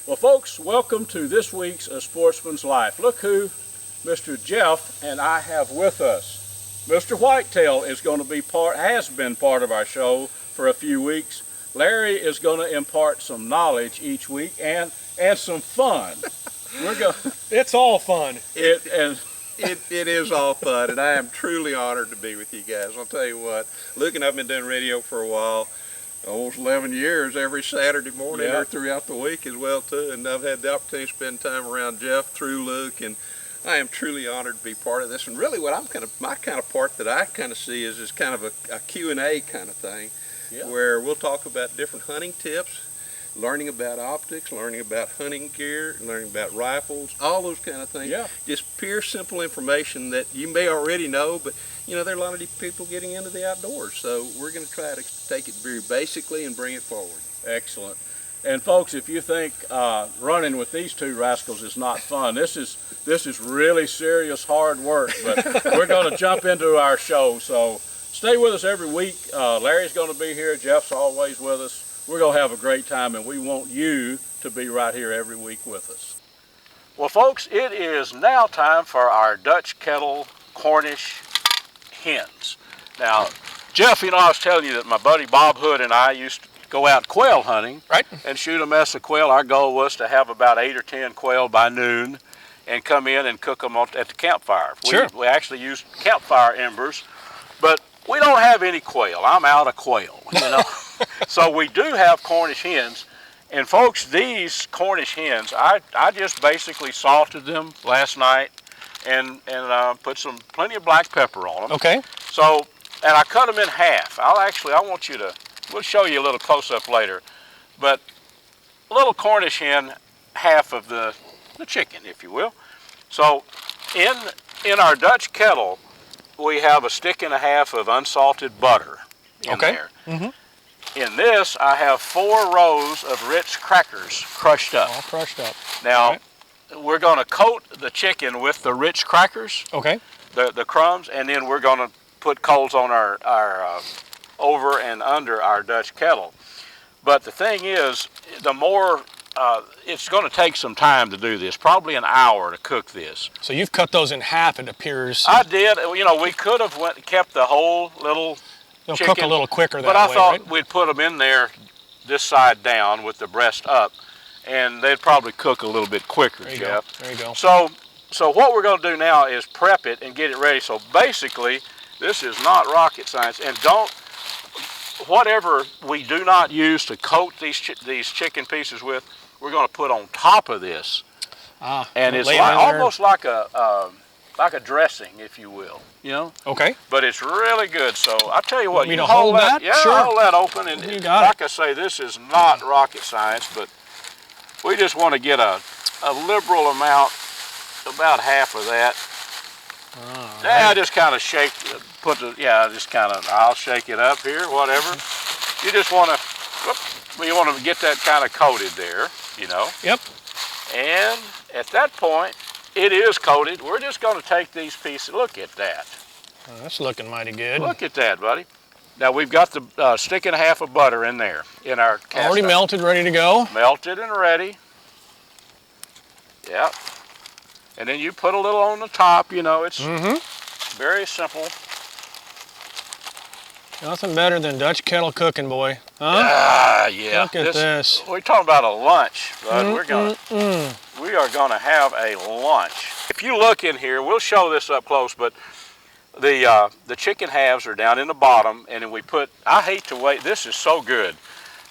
Well, folks, welcome to this week's A Sportsman's Life. Look who Mr. Jeff and I have with us. Mr. Whitetail is going to be has been part of our show for a few weeks. Larry is going to impart some knowledge each week and some fun. It's all fun. It is all fun, and I am truly honored to be with you guys. I'll tell you what, Luke and I have been doing radio for a while. Almost 11 years, every Saturday morning or throughout the week as well too, and I've had the opportunity to spend time around Jeff through Luke, and I am truly honored to be part of this. And really what my kind of part that I kind of see is kind of a Q&A kind of thing, where we'll talk about different hunting tips, learning about optics, learning about hunting gear, learning about rifles, all those kind of things. Just pure simple information that you may already know, but you know, there are a lot of people getting into the outdoors, so we're going to try to take it very basically and bring it forward. Excellent. And folks, if you think running with these two rascals is not fun, this is really serious hard work, but we're going to jump into our show, so stay with us every week. Larry's going to be here, Jeff's always with us. We're going to have a great time, and we want you to be right here every week with us. Well, folks, it is now time for our Dutch kettle Cornish hens. Now, Jeff, you know, I was telling you that my buddy Bob Hood and I used to go out quail hunting and shoot a mess of quail. Our goal was to have about 8 or 10 quail by noon and come in and cook them at the campfire. We actually used campfire embers, but we don't have any quail. I'm out of quail, you know. So we do have Cornish hens. And folks, these Cornish hens, I just basically salted them last night and put plenty of black pepper on them. Okay. So, and I cut them in half. We'll show you a little close-up later. But a little Cornish hen, half of the chicken, if you will. So in our Dutch kettle, we have a stick and a half of unsalted butter in there. In this, I have 4 rows of Ritz crackers crushed up. All crushed up. Now, we're going to coat the chicken with the Ritz crackers, the crumbs, and then we're going to put coals on our over and under our Dutch kettle. But the thing is, the more it's going to take some time to do this, probably an hour to cook this. So you've cut those in half, it appears. I did. You know, we could have kept the whole little They'll chicken, cook a little quicker that way, but I thought right? we'd put them in there this side down with the breast up, and they'd probably cook a little bit quicker, there you Jeff. Go. There you go. So what we're going to do now is prep it and get it ready. So basically, this is not rocket science, and whatever we do not use to coat these chicken pieces with, we're going to put on top of this, and it's almost like a dressing, if you will, you know. Okay. But it's really good. So I tell you what, you hold that? Yeah, sure. hold that open, and like I say, this is not rocket science, but we just want to get a liberal amount, about half of that. Yeah, just kind of shake, I'll shake it up here, whatever. You just want to get that kind of coated there, you know. Yep. And at that point, it is coated. We're just going to take these pieces. Look at that. Oh, that's looking mighty good. Look at that, buddy. Now we've got the stick and a half of butter in there in our cast already iron. Melted, ready to go. Melted and ready. Yep. And then you put a little on the top. You know, it's very simple. Nothing better than Dutch kettle cooking, boy. Huh? Yeah. Look at this. We're talking about a lunch, bud. We are gonna have a lunch. If you look in here, we'll show this up close, but the chicken halves are down in the bottom, and then we put, I hate to wait, this is so good.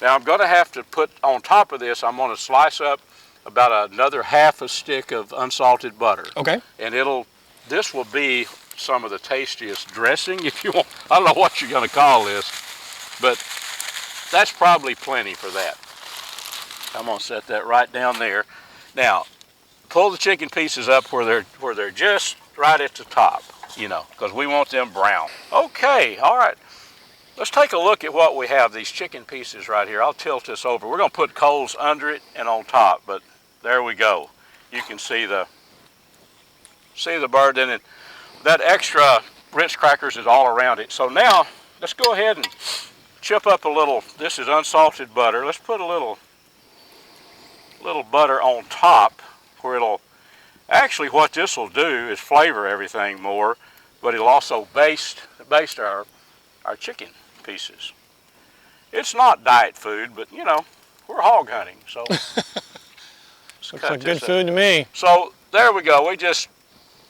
Now I'm gonna have to put on top of this, I'm gonna slice up about another half a stick of unsalted butter. Okay. And this will be some of the tastiest dressing, if you want. I don't know what you're gonna call this, but that's probably plenty for that. I'm gonna set that right down there. Now, pull the chicken pieces up where they're just right at the top, you know, because we want them brown. Okay, all right. Let's take a look at what we have, these chicken pieces right here. I'll tilt this over. We're gonna put coals under it and on top, but there we go. You can see the bird in it. That extra Ritz crackers is all around it. So now, let's go ahead and chip up a little, this is unsalted butter. Let's put a little butter on top where it'll, actually what this will do is flavor everything more, but it'll also baste our chicken pieces. It's not diet food, but you know, we're hog hunting, so. Looks like good food to me. So there we go, we just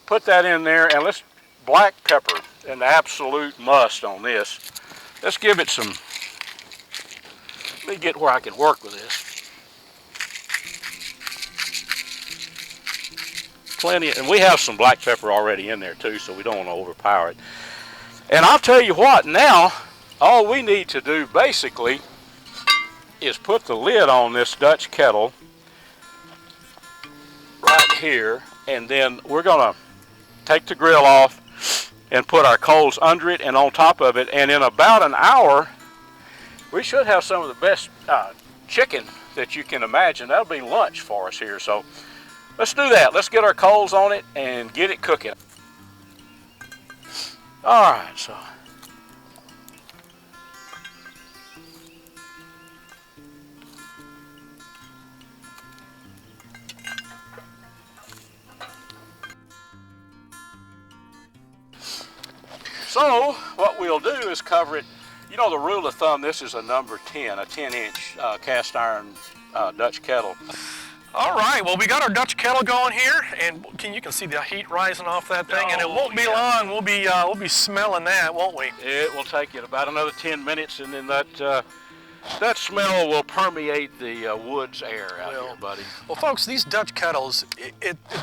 put that in there, and let's, black pepper, an absolute must on this. Let's give it some, let me get where I can work with this. Plenty, and we have some black pepper already in there too, so we don't want to overpower it. And I'll tell you what, now, all we need to do basically is put the lid on this Dutch kettle right here, and then we're gonna take the grill off and put our coals under it and on top of it, and in about an hour, we should have some of the best chicken that you can imagine. That'll be lunch for us here, so let's do that. Let's get our coals on it and get it cooking. All right, so. So what we'll do is cover it. You know the rule of thumb, this is a number 10, a 10-inch cast iron Dutch kettle. All right, well, we got our Dutch kettle going here, and you can see the heat rising off that thing, and it won't be long. We'll be smelling that, won't we? It will take it about another 10 minutes, and then that smell will permeate the woods air out here, buddy. Well, folks, these Dutch kettles,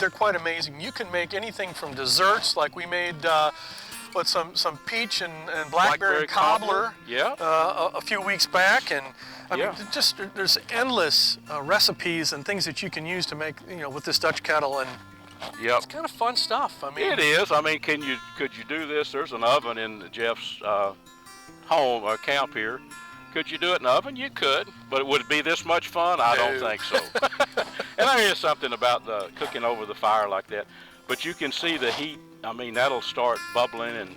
they're quite amazing. You can make anything from desserts, like we made some peach and blackberry cobbler yeah. a few weeks back, and I yeah. mean, just there's endless recipes and things that you can use to make, you know, with this Dutch kettle, and yep. it's kind of fun stuff. I mean, it is. I mean, could you do this? There's an oven in Jeff's home or camp here. Could you do it in the oven? You could, but would it be this much fun? I don't think so. And there is something about the cooking over the fire like that. But you can see the heat. I mean, that'll start bubbling, and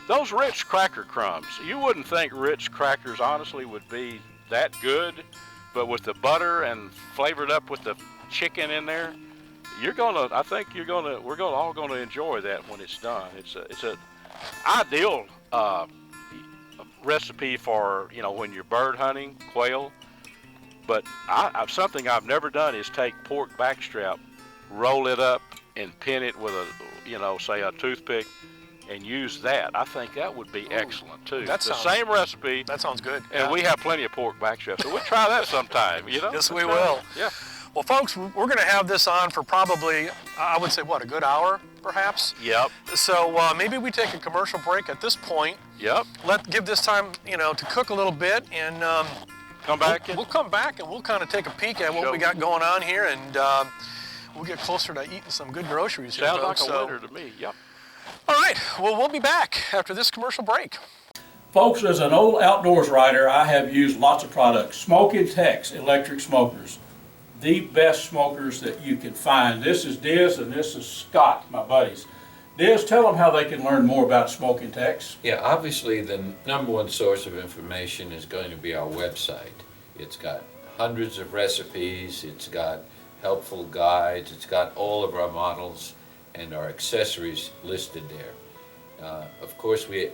those Ritz cracker crumbs. You wouldn't think Ritz crackers honestly would be that good, but with the butter and flavored up with the chicken in there, we're all gonna enjoy that when it's done. It's a ideal recipe for, you know, when you're bird hunting, quail. But something I've never done is take pork backstrap, roll it up, and pin it with a, you know, say a toothpick, and use that. I think that would be excellent too. The same recipe. That sounds good. And we have plenty of pork backstrap, so we'll try that sometime. You know. Yes, we will. Yeah. Well, folks, we're going to have this on for probably, I would say, what, a good hour, perhaps? Yep. So maybe we take a commercial break at this point. Yep. Give this time, you know, to cook a little bit, and come back. We'll come back and we'll kind of take a peek at what we got going on here, and we'll get closer to eating some good groceries here. Sounds like a winner to me. Yep. All right. Well, we'll be back after this commercial break. Folks, as an old outdoors writer, I have used lots of products. Smoking Tex electric smokers. The best smokers that you can find. This is Diz and this is Scott, my buddies. Diz, tell them how they can learn more about Smoking Tex. Yeah, obviously the number one source of information is going to be our website. It's got hundreds of recipes, it's got helpful guides, it's got all of our models and our accessories listed there. Of course, we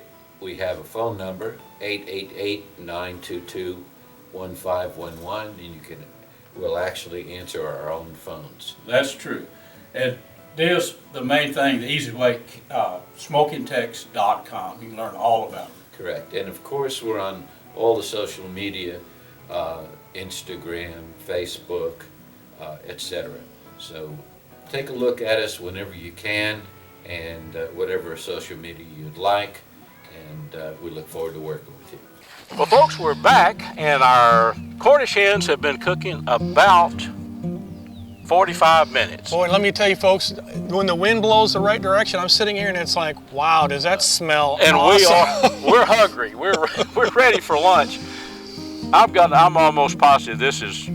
have a phone number, 888-922-1511, and we'll actually answer our own phones. That's true. And There's the main thing, the easy way, smokingtex.com. You can learn all about it. Correct. And of course, we're on all the social media, Instagram, Facebook, etc. So take a look at us whenever you can, and whatever social media you'd like, and we look forward to working with you. Well, folks, we're back, and our Cornish hens have been cooking about 45 minutes. Boy, let me tell you folks, when the wind blows the right direction, I'm sitting here and it's like, wow, does that smell And awesome. we're hungry. We're ready for lunch. I'm almost positive this is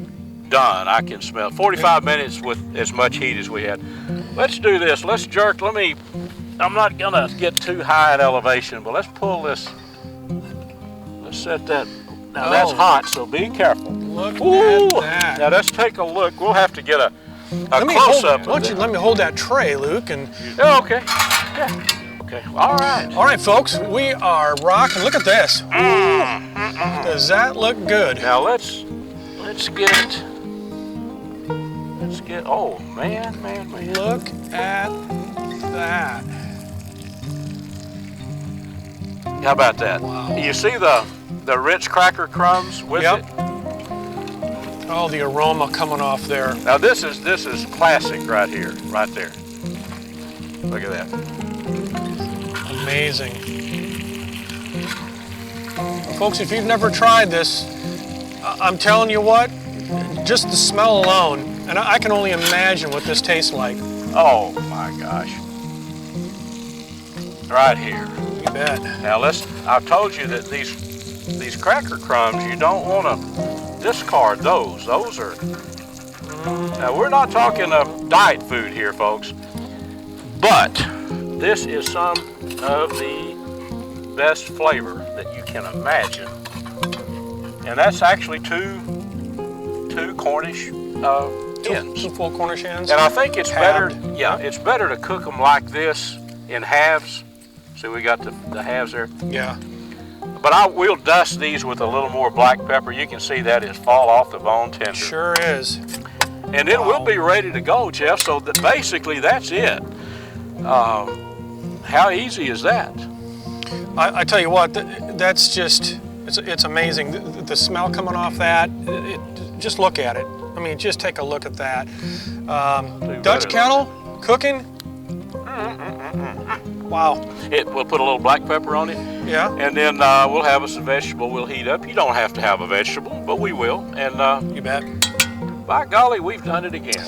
done. I can smell 45 minutes with as much heat as we had. Let's do this. Let's jerk. I'm not gonna get too high in elevation, but let's pull this. Let's set that. Now that's hot, so be careful. Look Ooh, at that. now let's take a look. We'll have to get a Let me close-up. let me hold that tray, Luke. And Yeah, okay. Yeah. Okay. All right. all right, folks, we are rocking. Look at this. Does that look good? Now let's get. Oh man. Look at that. How about that? Wow. You see the rich cracker crumbs with Yep. it? Oh, the aroma coming off there. Now this is classic right here, right there. Look at that. Amazing. Folks, if you've never tried this, I'm telling you what, just the smell alone, and I can only imagine what this tastes like. Oh my gosh. Right here. You bet. Now I've told you that these cracker crumbs, you don't want to discard those. Those are, now we're not talking of diet food here, folks, but this is some of the best flavor that you can imagine. And that's actually two Cornish hens. Two full Cornish hens. And I think it's better, Halved. yeah, it's better to cook them like this in halves. See, we got the halves there. Yeah. But we'll dust these with a little more black pepper. You can see that is fall off the bone tender. Sure is. And then we'll be ready to go, Jeff. So basically that's it. How easy is that? I tell you what, that's just, it's amazing. The smell coming off that, just look at it. I mean, just take a look at that. Dutch kettle, cooking. Wow. We'll put a little black pepper on it. Yeah. And then we'll have us a vegetable we'll heat up. You don't have to have a vegetable, but we will. And You bet. by golly, we've done it again.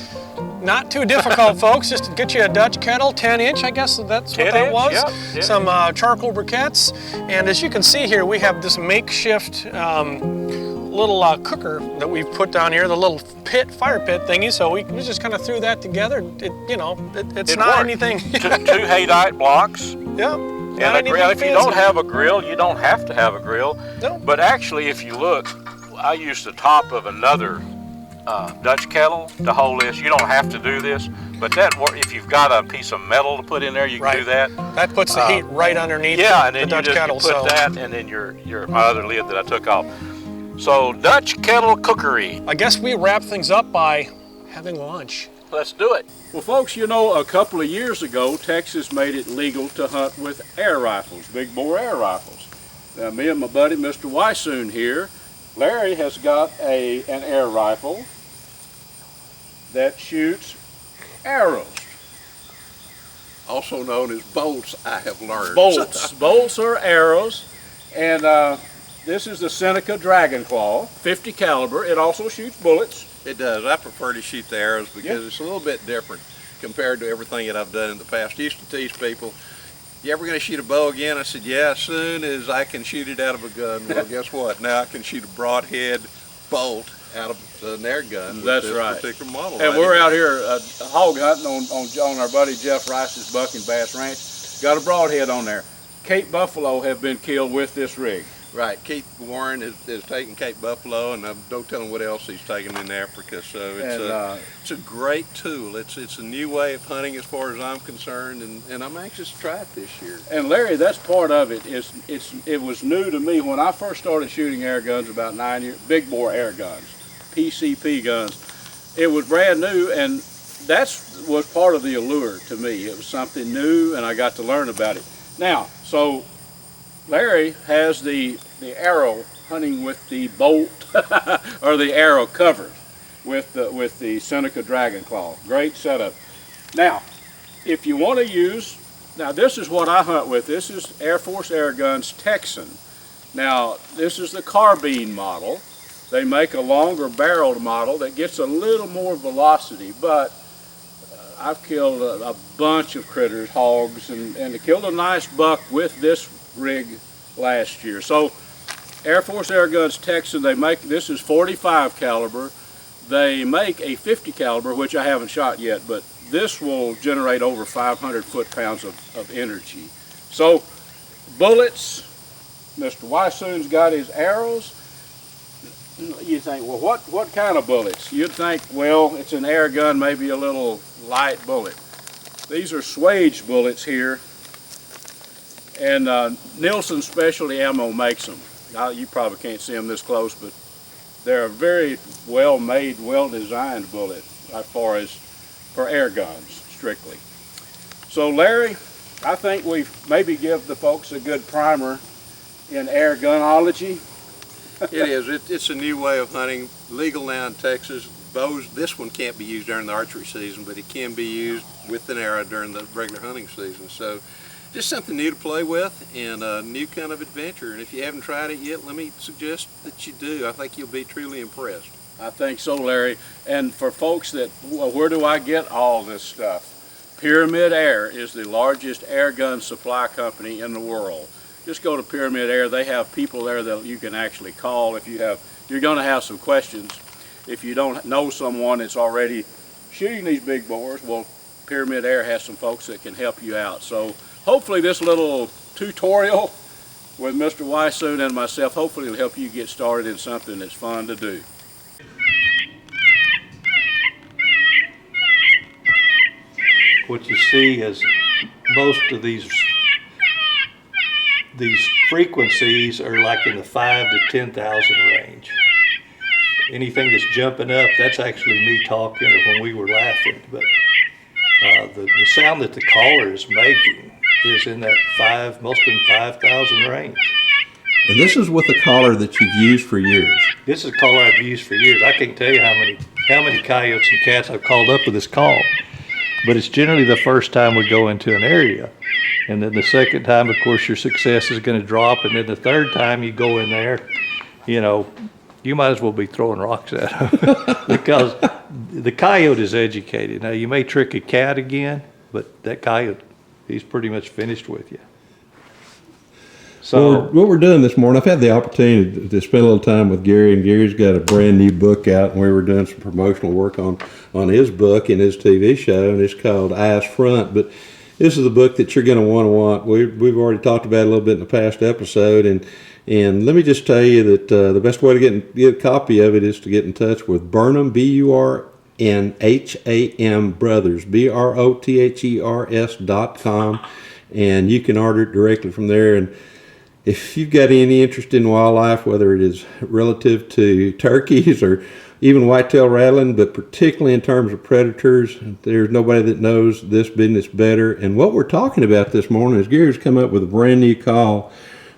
Not too difficult, folks. Just to get you a Dutch kettle, 10-inch, I guess that's what 10 that inch, was. yeah. Some charcoal briquettes. And as you can see here, we have this makeshift little cooker that we've put down here, the little fire pit thingy. So we just kind of threw that together. It's It not worked. anything. Two haydite blocks. Yeah. And a grill. If you don't have a grill, you don't have to have a grill. No. But actually, if you look, I used the top of another Dutch kettle to hold this. You don't have to do this, but if you've got a piece of metal to put in there, you can do that. That puts the heat right underneath Yeah, and the then Dutch kettle. you put that, and then my other lid that I took off. So Dutch kettle cookery. I guess we wrap things up by having lunch. Let's do it. Well, folks, a couple of years ago, Texas made it legal to hunt with air rifles, big bore air rifles. Now, me and my buddy, Mr. Wysoon here, Larry has got an air rifle that shoots arrows. Also known as bolts, I have learned. Bolts are arrows, and this is the Seneca Dragon Claw, 50 caliber. It also shoots bullets. It does. I prefer to shoot the arrows because it's a little bit different compared to everything that I've done in the past. I used to tease people, you ever going to shoot a bow again? I said, yeah, as soon as I can shoot it out of a gun. Well, guess what? Now I can shoot a broadhead bolt out of an air gun with That's this right. particular model. And we're out here hog hunting on our buddy Jeff Rice's Buck and Bass Ranch. Got a broadhead on there. Cape buffalo have been killed with this rig. Right. Keith Warren is taking Cape buffalo, and don't tell him what else he's taking in Africa. So it's a great tool. It's a new way of hunting as far as I'm concerned, and I'm anxious to try it this year. And Larry, that's part of it. It was new to me when I first started shooting air guns about 9 years, big bore air guns, PCP guns. It was brand new, and was part of the allure to me. It was something new, and I got to learn about it. Now, so Larry has the arrow hunting with the bolt or the arrow covered with the Seneca Dragon Claw. Great setup. Now, if you want to use, now this is what I hunt with. This is Air Force Air Guns Texan. Now, this is the carbine model. They make a longer barreled model that gets a little more velocity, but I've killed a bunch of critters, hogs, and I killed a nice buck with this rig last year. So Air Force Air Guns Texan, they make, this is 45 caliber. They make a 50 caliber, which I haven't shot yet, but this will generate over 500 foot-pounds of energy. So bullets, Mr. Wysoon's got his arrows. You think, well, what kind of bullets? You'd think, well, it's an air gun, maybe a little light bullet. These are Swage bullets here, and Nielsen Specialty Ammo makes them. Now, you probably can't see them this close, but they're a very well-made, well-designed bullet as far as for air guns, strictly. So, Larry, I think we've maybe give the folks a good primer in air gunology. It is. It's a new way of hunting, legal now in Texas. Bows, this one can't be used during the archery season, but it can be used with an arrow during the regular hunting season. So just something new to play with and a new kind of adventure. And if you haven't tried it yet, let me suggest that you do. I think you'll be truly impressed. I think so, Larry. And for folks that, well, where do I get all this stuff? Pyramid Air is the largest air gun supply company in the world. Just go to Pyramid Air. They have people there that you can actually call if you're going to have some questions. If you don't know someone that's already shooting these big bores, well, Pyramid Air has some folks that can help you out. So hopefully this little tutorial with Mr. Wysoon and myself, hopefully it'll help you get started in something that's fun to do. What you see is most of these frequencies are like in the 5 to 10,000 range. Anything that's jumping up, that's actually me talking or when we were laughing. But the sound that the caller is making is in that most of them 5,000 range. And this is with a collar that you've used for years. This is a caller I've used for years. I can't tell you how many coyotes and cats I've called up with this call. But it's generally the first time we go into an area. And then the second time, of course, your success is going to drop. And then the third time you go in there, you know, you might as well be throwing rocks at them because the coyote is educated. Now, you may trick a cat again, but that coyote, he's pretty much finished with you. So well, what we're doing this morning, I've had the opportunity to spend a little time with Gary, and Gary's got a brand new book out, and we were doing some promotional work on his book and his TV show, and it's called Eyes Front. But this is the book that you're going to want. We've already talked about it a little bit in the past episode, and let me just tell you that the best way to get a copy of it is to get in touch with Barnham, BURNHAM Brothers, BROTHERS.com, and you can order it directly from there. And if you've got any interest in wildlife, whether it is relative to turkeys or even whitetail rattling, but particularly in terms of predators, there's nobody that knows this business better. And what we're talking about this morning is Gary's come up with a brand new call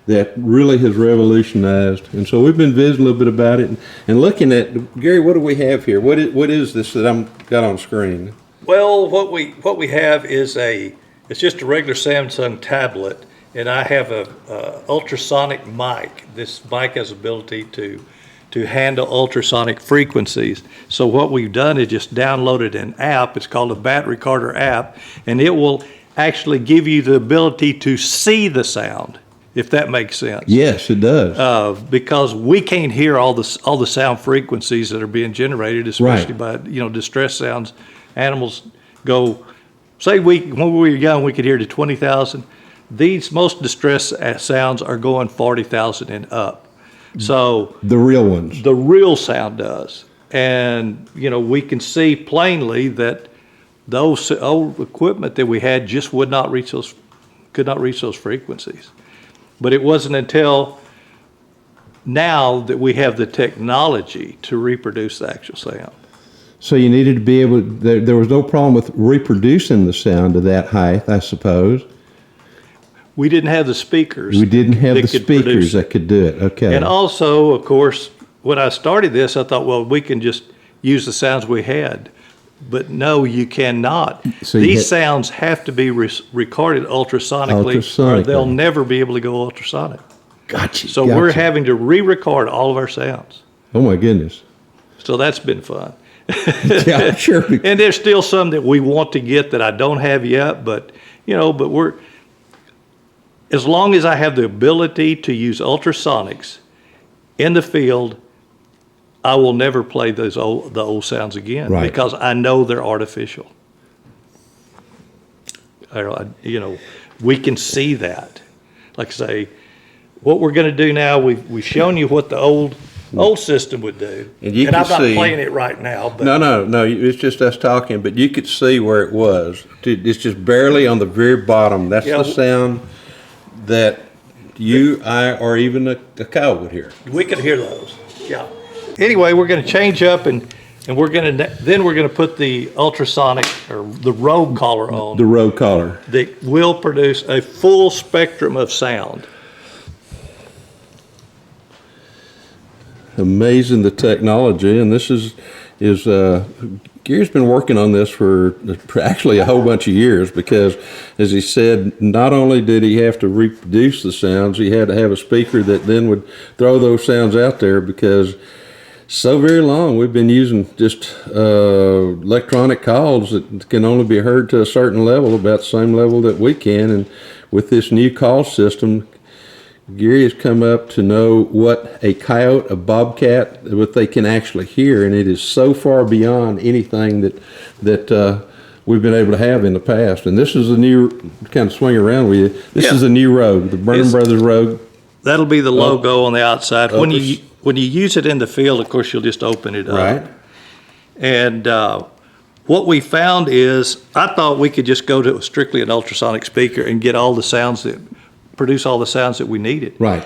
that really has revolutionized. And so we've been visiting a little bit about it and looking at, Gary, what do we have here? What is this that I've got on screen? well, what we have is it's just a regular Samsung tablet. And I have a ultrasonic mic. This mic has ability to handle ultrasonic frequencies. So what we've done is just downloaded an app. It's called a Bat Recorder app, and it will actually give you the ability to see the sound, if that makes sense. Yes, it does. Because we can't hear all the sound frequencies that are being generated, especially by distress sounds. Animals go. Say when we were young, we could hear to 20,000. These most distress sounds are going 40,000 and up. So the real ones. The real sound does. And, we can see plainly that those old equipment that we had just could not reach those frequencies. But it wasn't until now that we have the technology to reproduce the actual sound. So you needed to be able, there was no problem with reproducing the sound to that height, I suppose. We didn't have the speakers. We didn't have that the could produce speakers it. that could do it, okay. And also, of course, when I started this, I thought, well, we can just use the sounds we had. But no, you cannot. So These sounds have to be recorded ultrasonically, or they'll never be able to go ultrasonic. Gotcha. So we're having to re-record all of our sounds. Oh my goodness. So that's been fun. Yeah, sure. And there's still some that we want to get that I don't have yet, but we're, as long as I have the ability to use ultrasonics in the field, I will never play the old sounds again, Right. because I know they're artificial. We can see that. Like I say, what we're going to do now, we've shown you what the old system would do, And you and can I'm not see- playing it right now. But No, it's just us talking, but you could see where it was. It's just barely on the very bottom. That's Yeah. the sound that you, I, or even a cow would hear. we can hear those. Yeah. Anyway, we're going to change up, and we're going to put the ultrasonic or the rogue collar on. The road collar. That will produce a full spectrum of sound. Amazing, the technology, and this is Gary's been working on this for actually a whole bunch of years, because, as he said, not only did he have to reproduce the sounds, he had to have a speaker that then would throw those sounds out there, because so very long we've been using just electronic calls that can only be heard to a certain level, about the same level that we can. And with this new call system, Gary has come up to know what a coyote, a bobcat, what they can actually hear, and it is so far beyond anything that we've been able to have in the past. And this is a new, kind of swing around with you, this is a new Rogue, the Barnham Brothers Rogue. That'll be the logo on the outside. Oh, When you use it in the field, of course, you'll just open it up. Right. And what we found is, I thought we could just go to strictly an ultrasonic speaker and get all the sounds produce all the sounds that we needed. Right.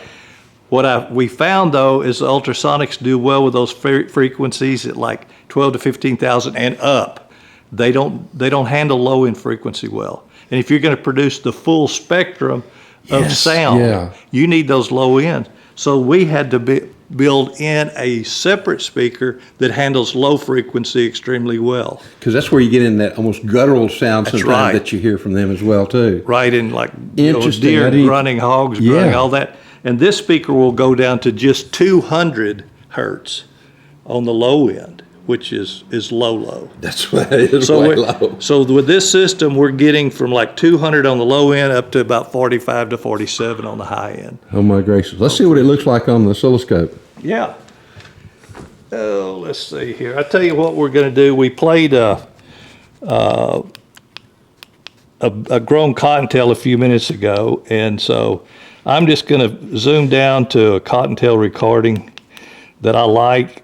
What we found, though, is the ultrasonics do well with those frequencies at like 12 to 15,000 and up. They don't handle low end frequency well. And if you're going to produce the full spectrum of sound, you need those low end. So we had to build in a separate speaker that handles low frequency extremely well. Because that's where you get in that almost guttural sound sometimes right. that you hear from them as well too. Right, in like Interesting. deer grunting, hogs grunting, Yeah. all that. And this speaker will go down to just 200 hertz on the low end, which is low. That's what it is, way low. So with this system, we're getting from like 200 on the low end up to about 45 to 47 on the high end. Oh my gracious. Let's see what it looks like on the oscilloscope. Yeah. Oh, let's see here. I tell you what we're going to do. We played a grown cottontail a few minutes ago, and so I'm just going to zoom down to a cottontail recording that I like.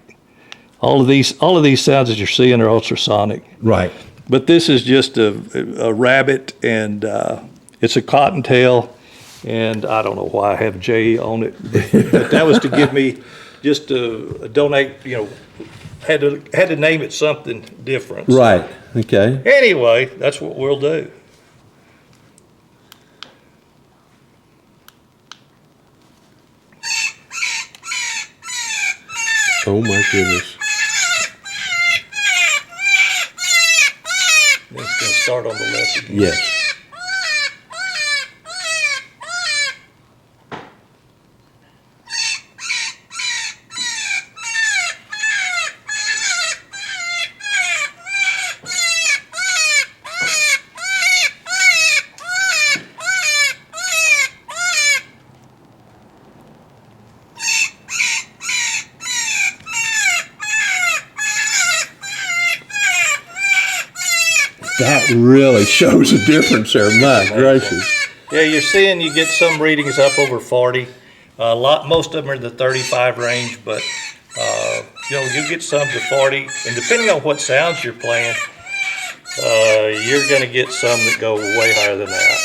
All of these sounds that you're seeing are ultrasonic. Right. But this is just a rabbit, and it's a cottontail, and I don't know why I have J on it, but that was to give me just to donate, had to name it something different. Right. Okay. Anyway, that's what we'll do. Oh my goodness. It's going to start on the left again. Yes. That really shows a difference there. My gracious. Yeah, you're seeing you get some readings up over 40. Most of them are in the 35 range, but you'll get some to 40. And depending on what sounds you're playing, you're going to get some that go way higher than that.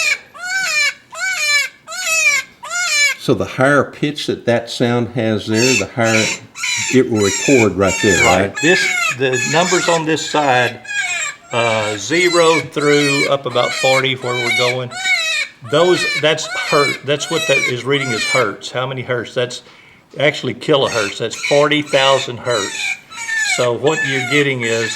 So the higher pitch that sound has there, the higher it will record right there, right? The numbers on this side, 0 through up about 40 where we're going. That's hertz. That's what that is reading as hertz. How many hertz? That's actually kilohertz. That's 40,000 hertz. So what you're getting is,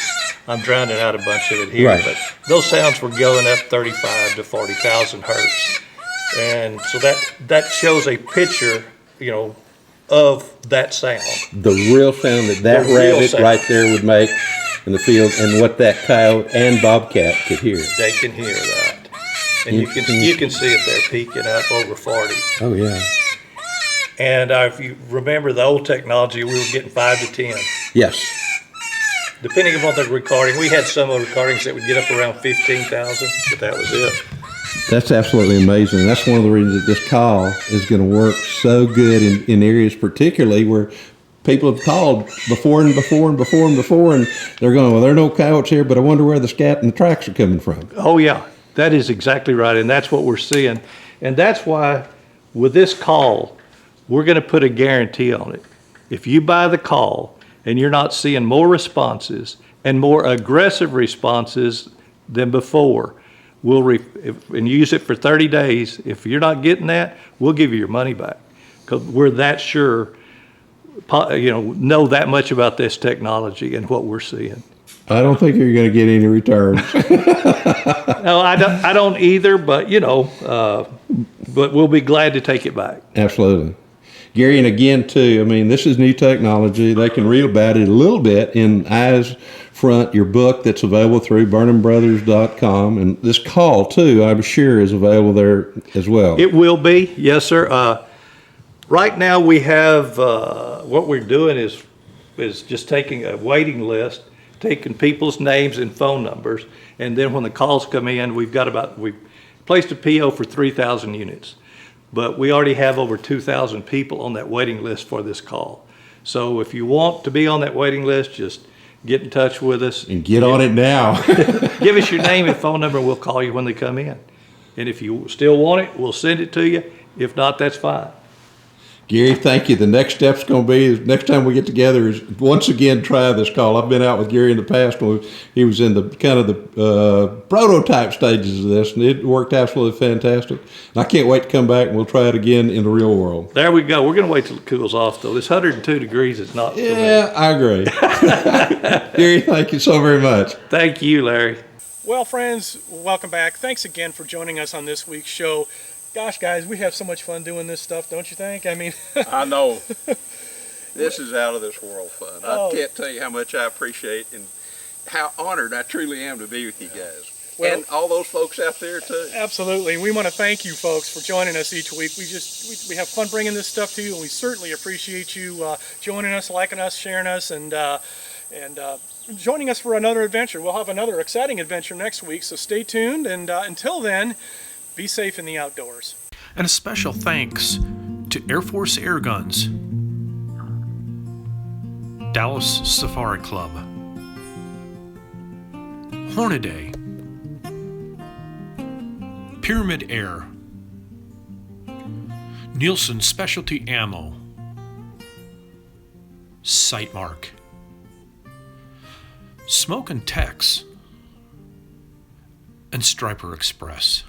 I'm drowning out a bunch of it here, Right. but those sounds were going up 35 to 40,000 hertz. And so that shows a picture, of that sound. The real sound that The real rabbit sound. right there would make in the field, and what that coyote and bobcat could hear. They can hear that. And you can see it there peaking up over 40. Oh yeah. And if you remember the old technology, we were getting 5 to 10. Yes. Depending upon the recording, we had some recordings that would get up around 15,000, but that was it. That's absolutely amazing. That's one of the reasons that this call is going to work so good in areas particularly where people have called before and before and before and before, and they're going, well, there are no coyotes here, but I wonder where the scat and the tracks are coming from. Oh yeah, that is exactly right, and that's what we're seeing. And that's why with this call, we're going to put a guarantee on it. If you buy the call and you're not seeing more responses and more aggressive responses than before, and use it for 30 days. If you're not getting that, we'll give you your money back, because we're that sure, know that much about this technology and what we're seeing. I don't think you're going to get any returns. No, I don't either, but but we'll be glad to take it back. Absolutely. Gary, and again, too, I mean, this is new technology. They can read about it a little bit in Eyes Front, your book that's available through BarnhamBrothers.com. And this call, too, I'm sure is available there as well. It will be, yes, sir. Right now we have, what we're doing is just taking a waiting list, taking people's names and phone numbers, and then when the calls come in, we've placed a PO for 3,000 units. But we already have over 2,000 people on that waiting list for this call. So if you want to be on that waiting list, just get in touch with us. And get on it now. Give us your name and phone number, and we'll call you when they come in. And if you still want it, we'll send it to you. If not, that's fine. Gary, thank you. The next step's going to be, next time we get together, is once again try this call. I've been out with Gary in the past when he was in the kind of the prototype stages of this, and it worked absolutely fantastic. And I can't wait to come back, and we'll try it again in the real world. There we go. We're going to wait till it cools off, though. This 102 degrees is not for me. Yeah, I agree. Gary, thank you so very much. Thank you, Larry. Well, friends, welcome back. Thanks again for joining us on this week's show. Gosh, guys, we have so much fun doing this stuff, don't you think? I mean, I know. This is out of this world fun. Oh. I can't tell you how much I appreciate and how honored I truly am to be with you guys. Well- and all those folks out there too. absolutely. We want to thank you folks for joining us each week. We have fun bringing this stuff to you, and we certainly appreciate you joining us, liking us, sharing us, and joining us for another adventure. We'll have another exciting adventure next week, so stay tuned, and until then, be safe in the outdoors. And a special thanks to Air Force Air Guns, Dallas Safari Club, Hornaday, Pyramid Air, Nielsen Specialty Ammo, Sightmark, Smoke and Tex, and Striper Express.